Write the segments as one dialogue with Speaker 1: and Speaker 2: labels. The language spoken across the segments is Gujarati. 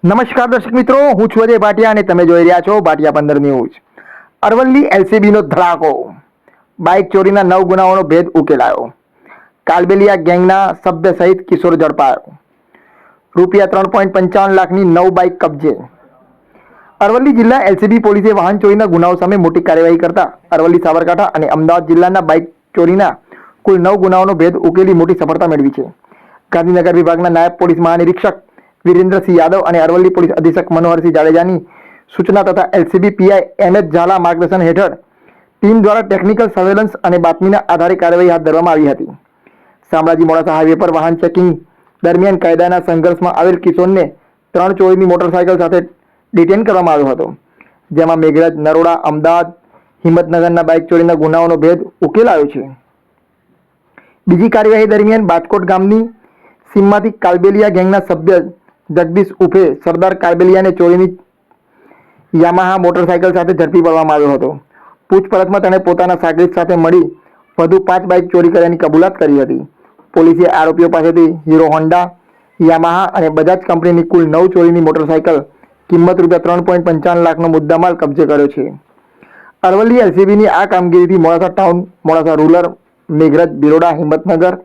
Speaker 1: નમસ્કાર દર્શક મિત્રો, હું છું અજય ભાટિયા અને તમે જોઈ રહ્યા છો ભાટિયા 15 ન્યૂઝ. અરવલ્લી એલસીબીનો ધડાકો, બાઇક ચોરીના 9 ગુનાઓનો ભેદ ઉકેલાયો. કાલબેલિયા ગેંગના સભ્ય સહિત કિશોર ઝડપાયો. રૂપિયા 3.55 લાખની 9 બાઇક કબજે. અરવલ્લી જિલ્લા એલસીબી પોલીસે વાહન ચોરીના ગુનાઓ સામે મોટી કાર્યવાહી કરતા અરવલ્લી, સાબરકાંઠા અને અમદાવાદ જિલ્લાના બાઇક ચોરીના કુલ 9 ગુનાઓનો ભેદ ઉકેલી મોટી સફળતા મેળવી છે. ગાંધીનગર વિભાગના નાયબ પોલીસ મહાનિરીક્ષક વીરેન્દ્રસિંહ યાદવ અને અરવલ્લી પોલીસ અધિક્ષક મનોહરસિંહ જાડેજાની સૂચના તથા એલસીબી પીઆઈ એમએચ ઝાલા માર્ગદર્શન હેઠળ ટીમ દ્વારા ટેકનિકલ સર્વેલન્સ અને બાતમીના આધારે કાર્યવાહી હાથ ધરવામાં આવી હતી. શામળાજી મોડાસા હાઈવે પર વાહન ચેકિંગ દરમિયાન કાયદાના સંઘર્ષમાં આવેલ કિશોરને 3 ચોરીની મોટરસાયકલ સાથે ડિટેન કરવામાં આવ્યો હતો, જેમાં મેઘરજ, નરોડા, અમદાવાદ, હિંમતનગરના બાઇક ચોરીના ગુનાઓનો ભેદ ઉકેલાયો છે. બીજી કાર્યવાહી દરમિયાન બાજકોટ ગામની સીમમાંથી કાલબેલિયા ગેંગના સભ્ય જગદીશ ઉર્ફે સરદાર કાલબેલિયાને ચોરીની યામાહા મોટરસાયકલ સાથે ઝડપી પાડવામાં આવ્યો હતો. પૂછપરછમાં તેણે પોતાના સાગરીત સાથે મળી વધુ 5 બાઇક ચોરી કર્યાની કબૂલાત કરી હતી. પોલીસે આરોપીઓ પાસેથી હીરો હોન્ડા, યામાહા અને બજાજ કંપનીની કુલ 9 ચોરીની મોટરસાયકલ કિંમત રૂપિયા 3.55 લાખનો મુદ્દામાલ કબજે કર્યો છે. અરવલ્લી એલસીબીની આ કામગીરીથી મોડાસા ટાઉન, મોડાસા રૂરલ, મેઘરજ, બિરોડા, હિંમતનગર,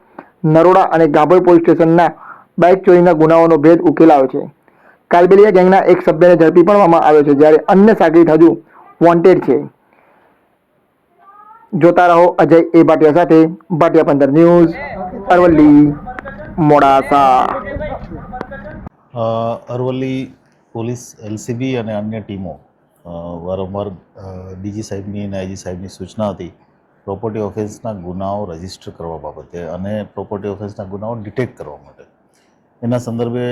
Speaker 1: નરોડા અને ગાભોઈ પોલીસ સ્ટેશનના બાઇક ચોરીના ગુનાઓનો ભેદ ઉકેલાયો છે. કાલબેલિયા ગેંગના એક સભ્યને ઝડપી પાડવામાં આવ્યો છે, જ્યારે અન્ય સાગરીત હજુ વોન્ટેડ છે. જોતા રહો અજય એ ભાટિયા સાથે, Bhatia 15 news, Aravalli, Modasa.
Speaker 2: Aravalli police LCB અને અન્ય ટીમો વારંવાર ડીજી સાહેબની અને આઈજી સાહેબની સૂચના હતી પ્રોપર્ટી ઓફેન્સના ગુનાઓ રજીસ્ટર કરવા બાબતે અને પ્રોપર્ટી ઓફેન્સના ગુનાઓ ડિટેક્ટ કરવા માટે. એના સંદર્ભે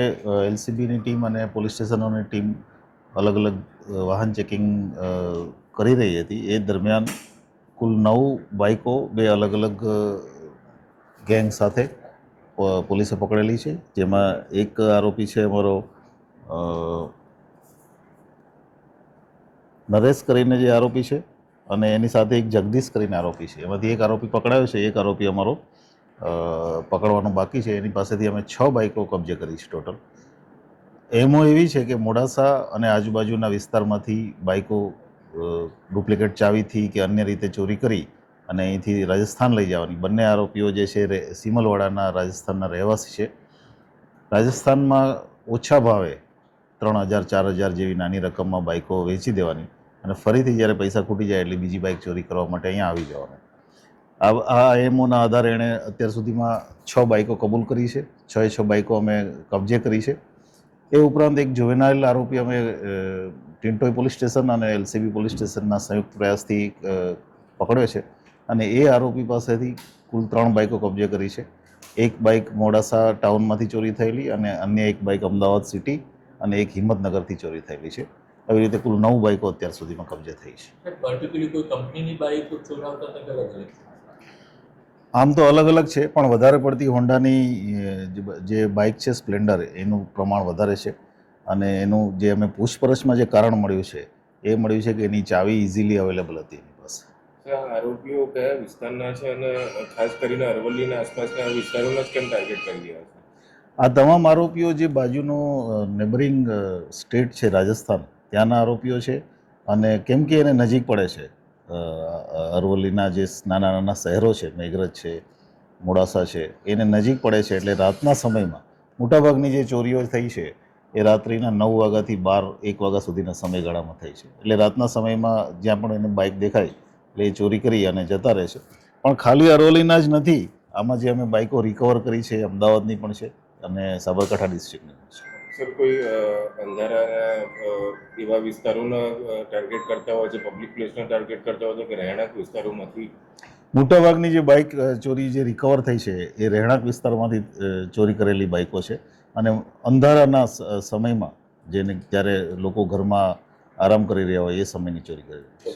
Speaker 2: એલસીબીની ટીમ અને પોલીસ સ્ટેશનોની ટીમ અલગ અલગ વાહન ચેકિંગ કરી રહી હતી. એ દરમિયાન કુલ 9 બાઇકો 2 અલગ અલગ ગેંગ સાથે પોલીસે પકડેલી છે, જેમાં એક આરોપી છે અમારો નરેશ કરીને જે આરોપી છે અને એની સાથે એક જગદીશ કરીને આરોપી છે. એમાંથી એક આરોપી પકડાયો છે, એક આરોપી અમારો પકડવાનો બાકી છે. એની પાસેથી અમે 6 બાઇકો કબજે કરી છે. ટોટલ એમો એવી છે કે મોડાસા અને આજુબાજુના વિસ્તારમાંથી બાઇકો ડુપ્લિકેટ ચાવીથી કે અન્ય રીતે ચોરી કરી અને અહીંથી રાજસ્થાન લઈ જવાની. બંને આરોપીઓ જે છે સિમલવાડાના રાજસ્થાનના રહેવાસી છે. રાજસ્થાનમાં ઓછા ભાવે 3000, 4000 જેવી નાની રકમમાં બાઇકો વેચી દેવાની અને ફરીથી જ્યારે પૈસા ખૂટી જાય એટલે બીજી બાઇક ચોરી કરવા માટે અહીંયા આવી જવાનું. આ એમઓના આધારે એણે અત્યાર સુધીમાં 6 બાઇકો કબૂલ કરી છે. 6 બાઇકો અમે કબજે કરી છે. એ ઉપરાંત એક જુવેનાઇલ આરોપી અમે ટિન્ટોઈ પોલીસ સ્ટેશન અને એલસીબી પોલીસ સ્ટેશનના સંયુક્ત પ્રયાસથી પકડ્યો છે અને એ આરોપી પાસેથી કુલ 3 બાઇકો કબજે કરી છે. એક બાઇક મોડાસા ટાઉનમાંથી ચોરી થયેલી અને અન્ય એક બાઇક અમદાવાદ સિટી અને એક હિંમતનગરથી ચોરી થયેલી છે. આવી રીતે કુલ 9 બાઇકો અત્યાર સુધીમાં કબજે થઈ છે.
Speaker 3: પર્ટિક્યુલરલી કોઈ કંપનીની બાઇક ચોરાવતા હતા કે અલગ?
Speaker 2: આમ તો અલગ અલગ છે, પણ વધારે પડતી હોન્ડાની જે બાઇક છે સ્પ્લેન્ડર, એનું પ્રમાણ વધારે છે. અને એનું જે અમે પૂછપરછમાં જે કારણ મળ્યું છે એ મળ્યું છે કે એની ચાવી ઇઝીલી અવેલેબલ હતી એની પાસે.
Speaker 4: આરોપીઓ કયા વિસ્તારના છે અને ખાસ કરીને અરવલ્લીના આસપાસના વિસ્તારોને જ કેમ ટાર્ગેટ કરી રહ્યા છે?
Speaker 2: આ તમામ આરોપીઓ જે બાજુનો નેબરિંગ સ્ટેટ છે રાજસ્થાન, ત્યાંના આરોપીઓ છે. અને કેમ કે એને નજીક પડે છે અરવલ્લીના જે નાના નાના શહેરો છે, મેઘરજ છે, મોડાસા છે, એને નજીક પડે છે. એટલે રાતના સમયમાં મોટાભાગની જે ચોરીઓ થઈ છે એ રાત્રિના 9 વાગ્યાથી 12-1 વાગ્યા સુધીના સમયગાળામાં થઈ છે. એટલે રાતના સમયમાં જ્યાં પણ એને બાઇક દેખાય એટલે એ ચોરી કરી અને જતા રહે છે. પણ ખાલી અરવલ્લીના જ નથી, આમાં જે અમે બાઇકો રિકવર કરી છે અમદાવાદની પણ છે અને સાબરકાંઠા ડિસ્ટ્રિક્ટની પણ છે.
Speaker 4: સર, કોઈ અંધારાના એવા વિસ્તારોના ટાર્ગેટ કરતા હોય છે, પબ્લિક પ્લેસના ટાર્ગેટ કરતા હોય છે કે રહેણાંક વિસ્તારોમાંથી?
Speaker 2: મોટાભાગની જે બાઇક ચોરી જે રિકવર થઈ છે એ રહેણાંક વિસ્તારમાંથી ચોરી કરેલી બાઇકો છે અને અંધારાના સમયમાં જેને જ્યારે લોકો ઘરમાં આરામ કરી રહ્યા હોય એ સમયની ચોરી કરેલી છે.